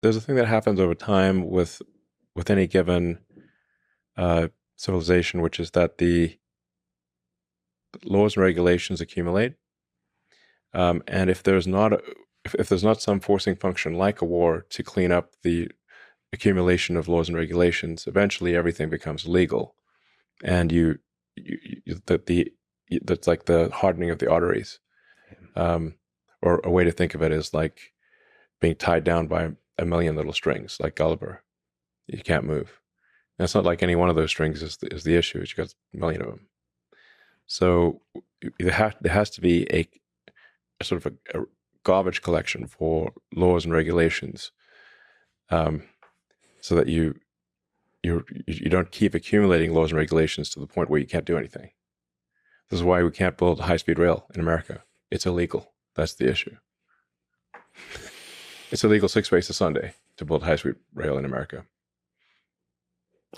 there's a thing that happens over time with any given civilization, which is that the laws and regulations accumulate, and if there's not some forcing function like a war to clean up the accumulation of laws and regulations, eventually everything becomes legal, and that's like the hardening of the arteries. Or a way to think of it is like being tied down by a million little strings, like Gulliver. You can't move. And it's not like any one of those strings is the issue. You got a million of them. So there has to be a sort of a garbage collection for laws and regulations, so that you don't keep accumulating laws and regulations to the point where you can't do anything. This is why we can't build high-speed rail in America. It's illegal. That's the issue. It's illegal 6 ways to Sunday to build high-speed rail in America.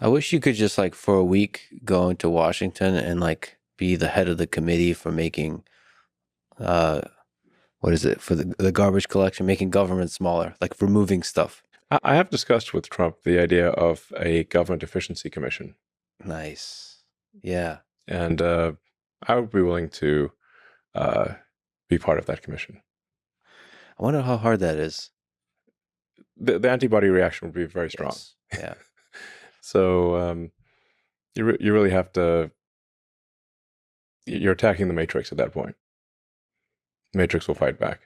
I wish you could just like for a week go into Washington and like be the head of the committee for making, what is it, for the garbage collection, making government smaller, like removing stuff. I have discussed with Trump the idea of a government efficiency commission. Nice. Yeah. And I would be willing to be part of that commission. I wonder how hard that is. The antibody reaction would be very strong. Yes. Yeah. So you really have to. You're attacking the Matrix at that point. The Matrix will fight back.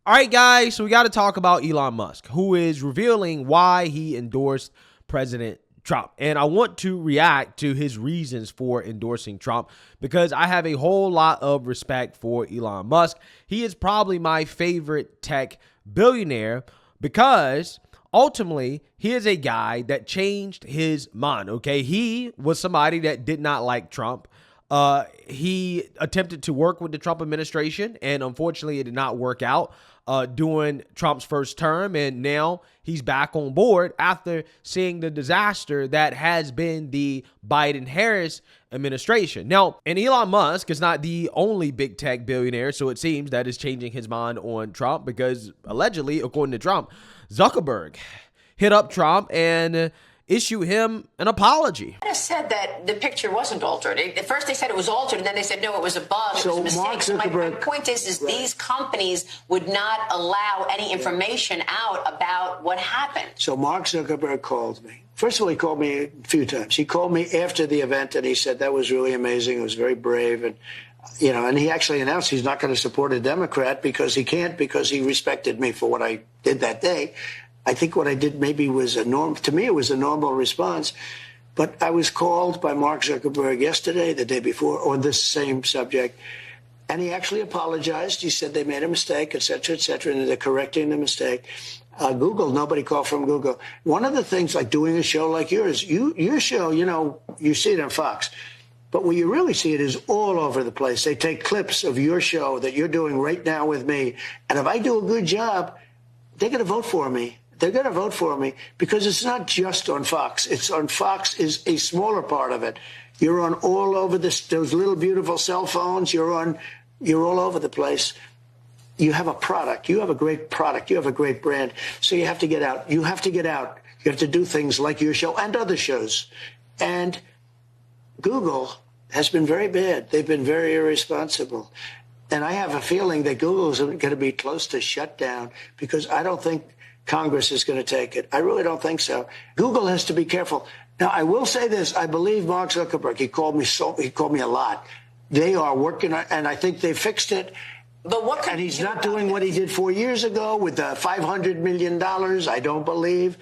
All right, guys. So we got to talk about Elon Musk, who is revealing why he endorsed President Trump. And I want to react to his reasons for endorsing Trump because I have a whole lot of respect for Elon Musk. He is probably my favorite tech billionaire because ultimately he is a guy that changed his mind. Okay. He was somebody that did not like Trump. He attempted to work with the Trump administration, and unfortunately it did not work out during Trump's first term. And now he's back on board after seeing the disaster that has been the Biden-Harris administration. Now, and Elon Musk is not the only big tech billionaire, so it seems that is changing his mind on Trump because allegedly, according to Trump, Zuckerberg hit up Trump and issue him an apology. I just said that the picture wasn't altered. At first they said it was altered, and then they said, no, it was a bug, it was a mistake. So my point is right. These companies would not allow any information out about what happened. So Mark Zuckerberg called me. First of all, he called me a few times. He called me after the event, and he said that was really amazing. It was very brave. And, you know, and he actually announced he's not going to support a Democrat because he can't, because he respected me for what I did that day. I think what I did maybe was to me, it was a normal response. But I was called by Mark Zuckerberg yesterday, the day before, on this same subject. And he actually apologized. He said they made a mistake, et cetera, and they're correcting the mistake. Google, nobody called from Google. One of the things, like doing a show like yours, your show, you know, you see it on Fox. But where you really see it is all over the place. They take clips of your show that you're doing right now with me. And if I do a good job, they're going to vote for me. They're going to vote for me because it's not just on Fox. It's on Fox is a smaller part of it. You're on all over those little beautiful cell phones. You're all over the place. You have a product. You have a great product. You have a great brand. So you have to get out. You have to get out. You have to do things like your show and other shows. And Google has been very bad. They've been very irresponsible. And I have a feeling that Google is going to be close to shutdown because I don't think Congress is going to take it. I really don't think so. Google has to be careful. Now, I will say this. I believe Mark Zuckerberg. He called me a lot. They are working on, and I think they fixed it. But what and he's not doing what he did 4 years ago with the $500 million, I don't believe.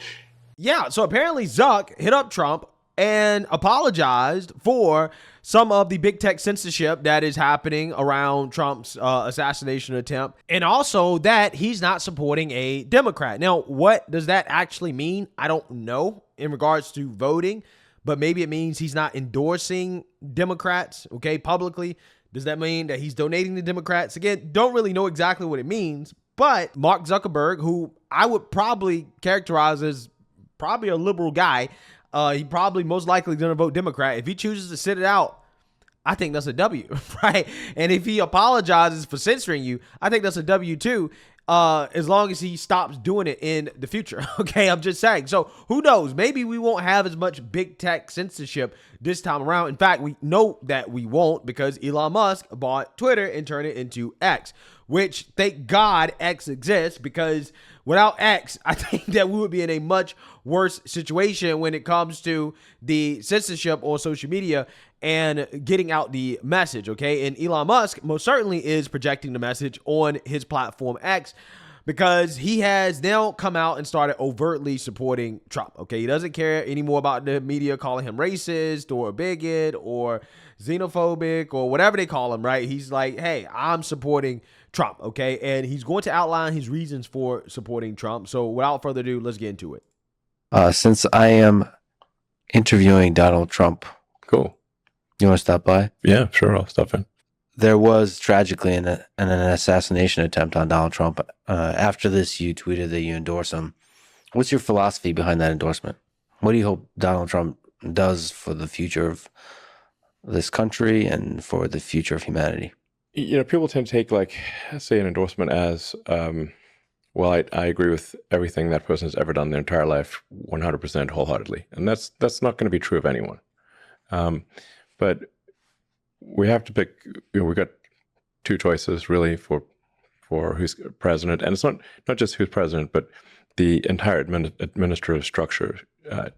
Yeah, so apparently Zuck hit up Trump and apologized for some of the big tech censorship that is happening around Trump's assassination attempt, and also that he's not supporting a Democrat. Now, what does that actually mean? I don't know in regards to voting, but maybe it means he's not endorsing Democrats, okay, publicly. Does that mean that he's donating to Democrats? Again, don't really know exactly what it means, but Mark Zuckerberg, who I would probably characterize as probably a liberal guy, he probably most likely going to vote Democrat. If he chooses to sit it out, I think that's a W, right? And if he apologizes for censoring you, I think that's a W too. as long as he stops doing it in the future. Okay, I'm just saying. So who knows? Maybe we won't have as much big tech censorship this time around. In fact, we know that we won't, because Elon Musk bought Twitter and turned it into X, which, thank God X exists, because without X, I think that we would be in a much worse situation when it comes to the censorship on social media and getting out the message, okay? And Elon Musk most certainly is projecting the message on his platform X, because he has now come out and started overtly supporting Trump, okay? He doesn't care anymore about the media calling him racist or a bigot or xenophobic or whatever they call him, right? He's like, hey, I'm supporting Trump, okay? And he's going to outline his reasons for supporting Trump. So without further ado, let's get into it. Since I am interviewing Donald Trump, Cool. you want to stop by? Yeah, sure. I'll stop in. There was tragically an assassination attempt on Donald Trump. After this, you tweeted that you endorse him. What's your philosophy behind that endorsement? What do you hope Donald Trump does for the future of this country and for the future of humanity? You know, people tend to take, like, say, an endorsement as, well, I agree with everything that person has ever done their entire life 100% wholeheartedly. And that's not going to be true of anyone. But we have to pick, you know, we've got two choices really for who's president. And it's not just who's president, but the entire administrative structure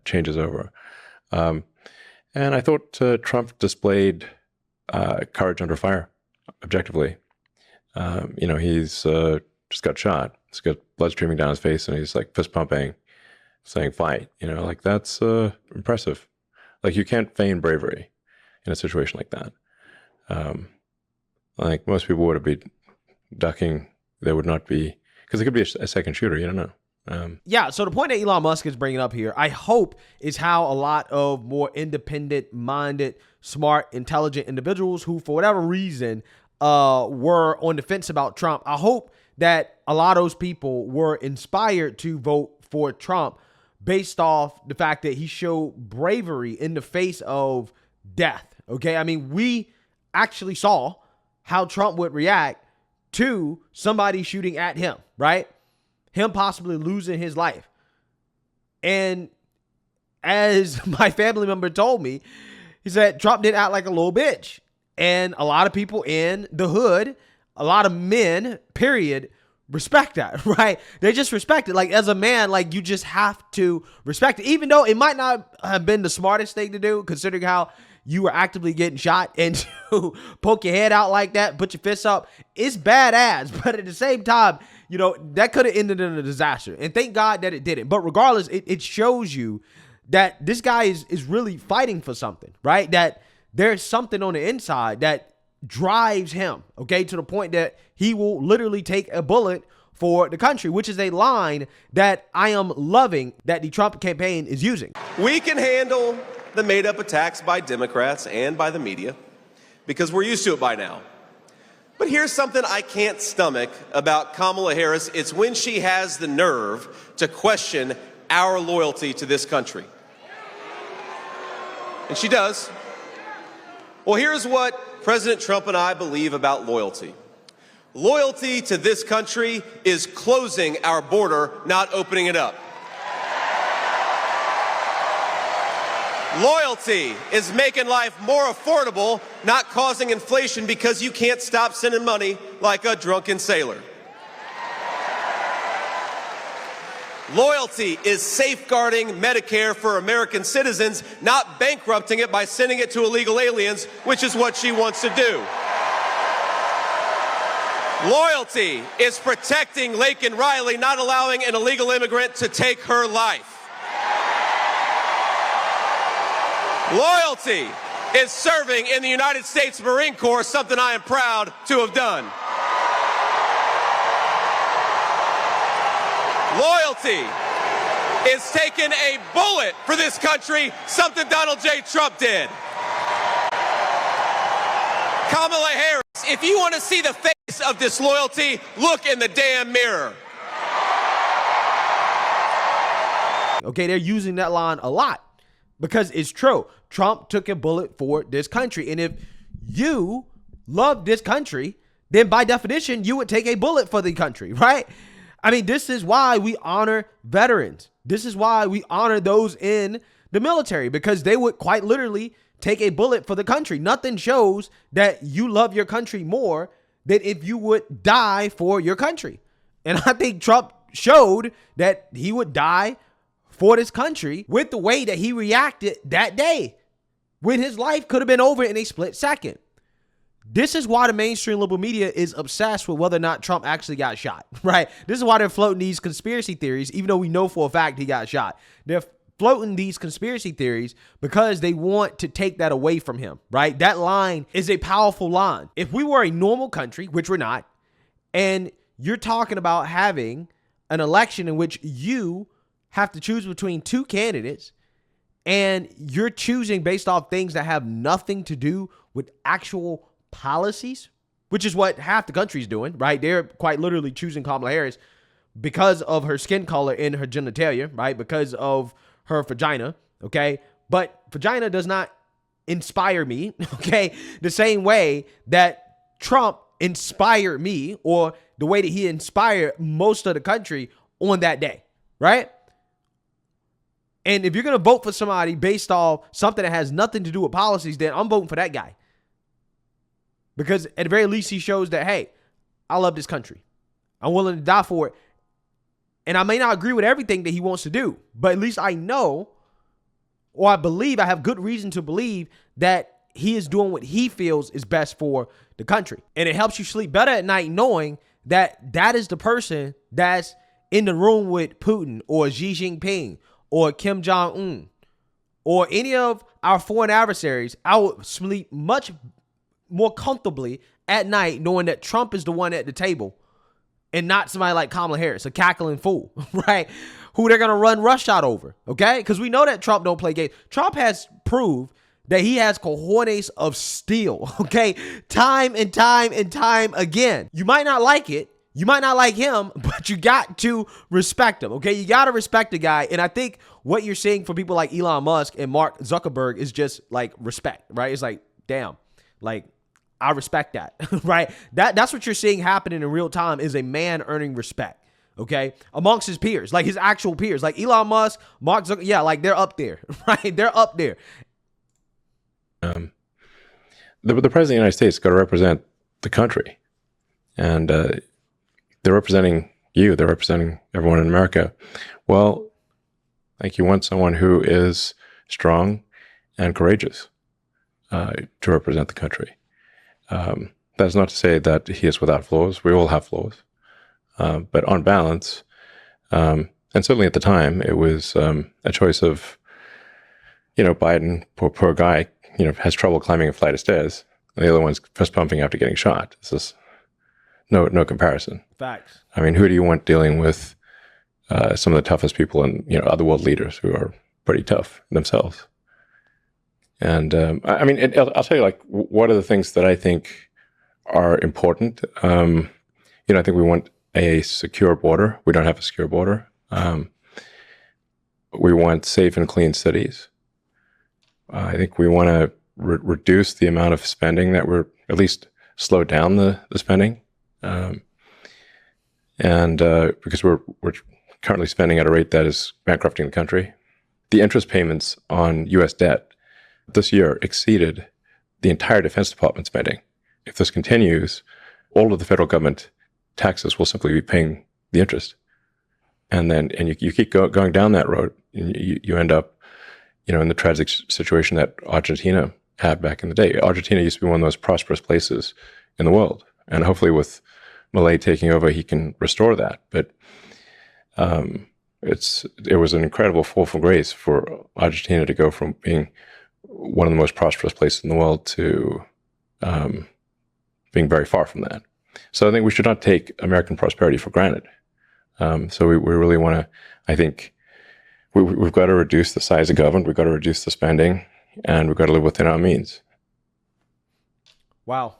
changes over. And I thought Trump displayed courage under fire, objectively. You know, he's just got shot. He's got blood streaming down his face, and he's like fist pumping, saying fight. You know, like, that's impressive. Like, you can't feign bravery in a situation like that. Like, most people would be ducking. They would not be, because it could be a second shooter. You don't know. Yeah, so the point that Elon Musk is bringing up here, I hope, is how a lot of more independent-minded, smart, intelligent individuals who, for whatever reason, were on the fence about Trump, I hope that a lot of those people were inspired to vote for Trump based off the fact that he showed bravery in the face of death, okay? I mean, we actually saw how Trump would react to somebody shooting at him, right? Him possibly losing his life. And as my family member told me, he said Trump did act like a little bitch. And a lot of people in the hood, a lot of men, period, respect that, right? They just respect it. Like, as a man, like, you just have to respect it, even though it might not have been the smartest thing to do, considering how you were actively getting shot, and to poke your head out like that, put your fists up, it's badass. But at the same time, you know, that could have ended in a disaster. And thank God that it didn't. But regardless, it shows you that this guy is really fighting for something, right? That there's something on the inside that drives him, okay, to the point that he will literally take a bullet for the country, which is a line that I am loving that the Trump campaign is using. We can handle the made-up attacks by Democrats and by the media because we're used to it by now. But here's something I can't stomach about Kamala Harris. It's when she has the nerve to question our loyalty to this country. And she does. Well, here's what President Trump and I believe about loyalty. Loyalty to this country is closing our border, not opening it up. Loyalty is making life more affordable, not causing inflation because you can't stop sending money like a drunken sailor. Loyalty is safeguarding Medicare for American citizens, not bankrupting it by sending it to illegal aliens, which is what she wants to do. Loyalty is protecting Laken Riley, not allowing an illegal immigrant to take her life. Loyalty is serving in the United States Marine Corps, something I am proud to have done. Loyalty is taking a bullet for this country, something Donald J. Trump did. Kamala Harris, if you want to see the face of disloyalty, look in the damn mirror. Okay, they're using that line a lot because it's true. Trump took a bullet for this country. And if you love this country, then by definition, you would take a bullet for the country, right? I mean, this is why we honor veterans. This is why we honor those in the military, because they would quite literally take a bullet for the country. Nothing shows that you love your country more than if you would die for your country. And I think Trump showed that he would die for this country with the way that he reacted that day, when his life could have been over in a split second. This is why the mainstream liberal media is obsessed with whether or not Trump actually got shot, right? This is why they're floating these conspiracy theories, even though we know for a fact he got shot. They're floating these conspiracy theories because they want to take that away from him, right? That line is a powerful line. If we were a normal country, which we're not, and you're talking about having an election in which you have to choose between two candidates, and you're choosing based off things that have nothing to do with actual policies, which is what half the country's doing, right? They're quite literally choosing Kamala Harris because of her skin color and her genitalia, right? Because of her vagina, okay? But vagina does not inspire me, okay? The same way that Trump inspired me, or the way that he inspired most of the country on that day, right? And if you're going to vote for somebody based off something that has nothing to do with policies, then I'm voting for that guy. Because at the very least, he shows that, hey, I love this country. I'm willing to die for it. And I may not agree with everything that he wants to do, but at least I know, or I believe, I have good reason to believe that he is doing what he feels is best for the country. And it helps you sleep better at night knowing that that is the person that's in the room with Putin or Xi Jinping or Kim Jong-un or any of our foreign adversaries. I would sleep much more comfortably at night knowing that Trump is the one at the table and not somebody like Kamala Harris, a cackling fool, right? Who they're going to run rushshot over, okay? Because we know that Trump don't play games. Trump has proved that he has cojones of steel, okay? Time and time and time again. You might not like it. You might not like him, but you got to respect him, okay? You got to respect the guy. And I think what you're seeing for people like Elon Musk and Mark Zuckerberg is just like respect, right? It's like, damn, like, I respect that, right? That's what you're seeing happening in real time, is a man earning respect, okay? Amongst his peers, like his actual peers, like Elon Musk, Mark Zuckerberg, yeah, like they're up there, right? They're up there. The president of the United States got to represent the country, and they're representing you. They're representing everyone in America. Well, like, you want someone who is strong and courageous to represent the country. That's not to say that he is without flaws. We all have flaws, but on balance, and certainly at the time, it was a choice of, Biden, poor guy, has trouble climbing a flight of stairs, and the other one's fist pumping after getting shot. It's just no comparison. Facts. I mean, who do you want dealing with some of the toughest people and other world leaders who are pretty tough themselves? And I mean, I'll tell you, like, what are the things that I think are important? I think we want a secure border. We don't have a secure border. We want safe and clean cities. I think we want to reduce the amount of spending that we're, at least slow down the spending. Because we're currently spending at a rate that is bankrupting the country. The interest payments on U.S. debt this year exceeded the entire Defense Department spending. If this continues, all of the federal government taxes will simply be paying the interest. And you keep going down that road, and you end up, in the tragic situation that Argentina had back in the day. Argentina used to be one of the most prosperous places in the world. And hopefully with Milei taking over, he can restore that. But it was an incredible fall from grace for Argentina to go from being one of the most prosperous places in the world to being very far from that. So I think we should not take American prosperity for granted. So we really want to, I think, we've got to reduce the size of government, we've got to reduce the spending, and we've got to live within our means. Wow.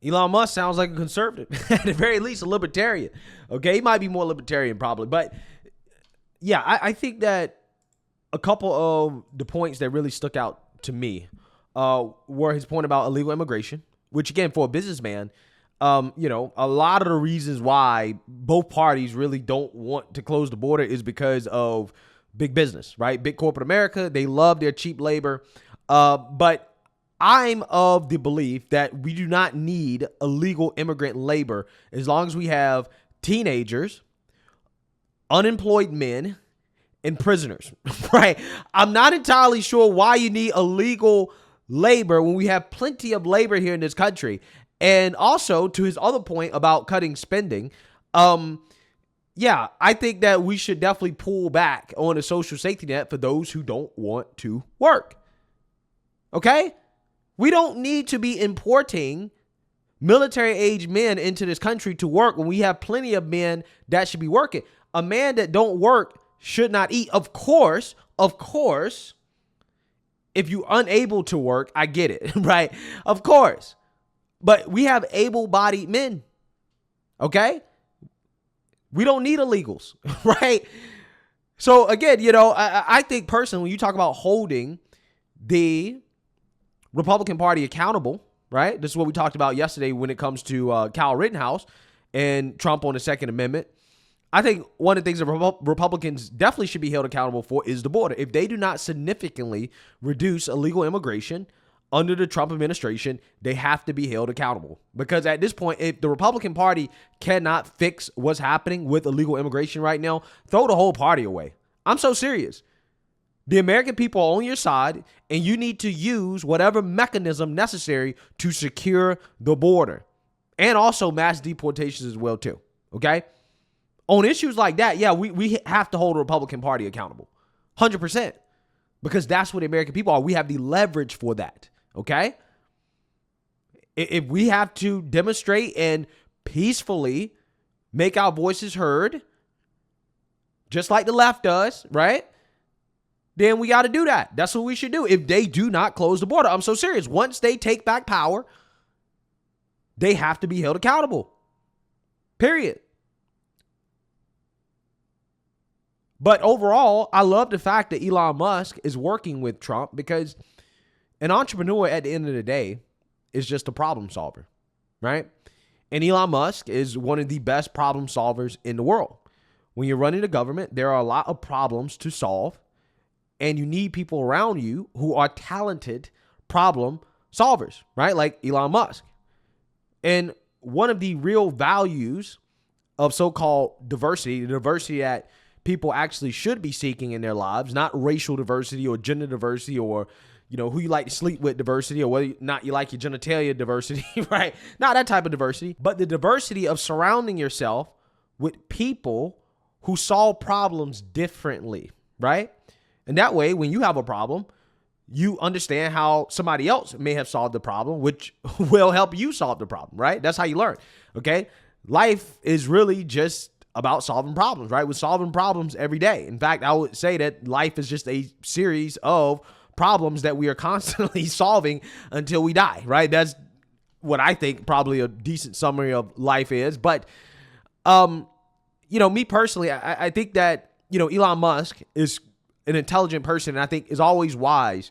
Elon Musk sounds like a conservative, at the very least a libertarian. Okay, he might be more libertarian probably, but yeah, I think that a couple of the points that really stuck out to me were his point about illegal immigration, which again, for a businessman, A lot of the reasons why both parties really don't want to close the border is because of big business, right? Big corporate America, they love their cheap labor. But I'm of the belief that we do not need illegal immigrant labor as long as we have teenagers, unemployed men, and prisoners, right? I'm not entirely sure why you need illegal labor when we have plenty of labor here in this country. And also, to his other point about cutting spending, I think that we should definitely pull back on a social safety net for those who don't want to work. Okay? We don't need to be importing military-age men into this country to work when we have plenty of men that should be working. A man that don't work should not eat. Of course, if you're unable to work, I get it, right? Of course. But we have able-bodied men, okay? We don't need illegals, right? So again, I think personally, when you talk about holding the Republican Party accountable, right? This is what we talked about yesterday when it comes to Kyle Rittenhouse and Trump on the Second Amendment. I think one of the things that Republicans definitely should be held accountable for is the border. If they do not significantly reduce illegal immigration under the Trump administration, they have to be held accountable. Because at this point, if the Republican Party cannot fix what's happening with illegal immigration right now, throw the whole party away. I'm so serious. The American people are on your side, and you need to use whatever mechanism necessary to secure the border. And also mass deportations as well, too. Okay? On issues like that, we have to hold the Republican Party accountable. 100%. Because that's what the American people are. We have the leverage for that. Okay? If we have to demonstrate and peacefully make our voices heard, just like the left does, right? Then we got to do that. That's what we should do. If they do not close the border, I'm so serious. Once they take back power, they have to be held accountable. Period. But overall, I love the fact that Elon Musk is working with Trump because an entrepreneur at the end of the day is just a problem solver, right? And Elon Musk is one of the best problem solvers in the world. When you're running a government, there are a lot of problems to solve, and you need people around you who are talented problem solvers, right? Like Elon Musk. And one of the real values of so-called diversity, the diversity that people actually should be seeking in their lives, not racial diversity or gender diversity or, who you like to sleep with diversity or whether or not you like your genitalia diversity, right? Not that type of diversity, but the diversity of surrounding yourself with people who solve problems differently, right? And that way, when you have a problem, you understand how somebody else may have solved the problem, which will help you solve the problem, right? That's how you learn, okay? Life is really just about solving problems, right? We're solving problems every day. In fact, I would say that life is just a series of problems that we are constantly solving until we die, right? That's what I think probably a decent summary of life is. But, me personally, I think that, Elon Musk is an intelligent person, and I think is always wise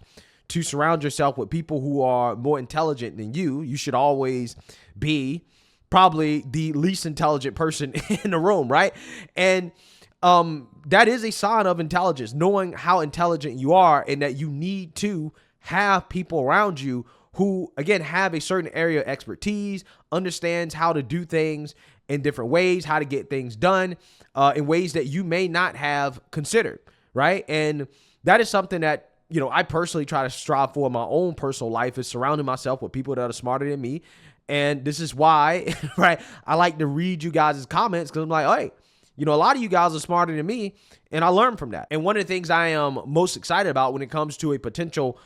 to surround yourself with people who are more intelligent than you. You should always be probably the least intelligent person in the room, right? And that is a sign of intelligence, knowing how intelligent you are and that you need to have people around you who, again, have a certain area of expertise, understands how to do things in different ways, how to get things done in ways that you may not have considered, right? And that is something that, I personally try to strive for in my own personal life, is surrounding myself with people that are smarter than me. And this is why, right, I like to read you guys' comments, because I'm like, hey, a lot of you guys are smarter than me, and I learn from that. And one of the things I am most excited about when it comes to a potential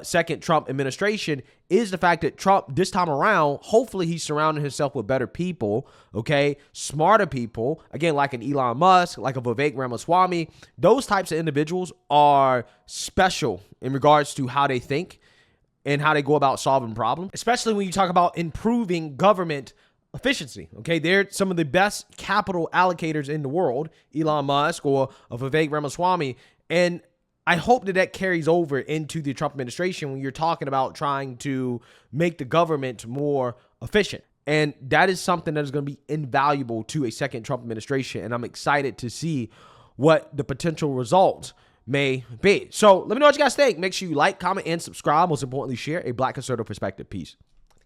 second Trump administration is the fact that Trump, this time around, hopefully he's surrounding himself with better people, okay, smarter people, again, like an Elon Musk, like a Vivek Ramaswamy. Those types of individuals are special in regards to how they think and how they go about solving problems, especially when you talk about improving government efficiency. Okay, they're some of the best capital allocators in the world, Elon Musk or Vivek Ramaswamy. And I hope that carries over into the Trump administration when you're talking about trying to make the government more efficient. And that is something that is going to be invaluable to a second Trump administration. And I'm excited to see what the potential results may be. So let me know what you guys think. Make sure you like, comment, and subscribe. Most importantly, share a Black conservative perspective. Peace.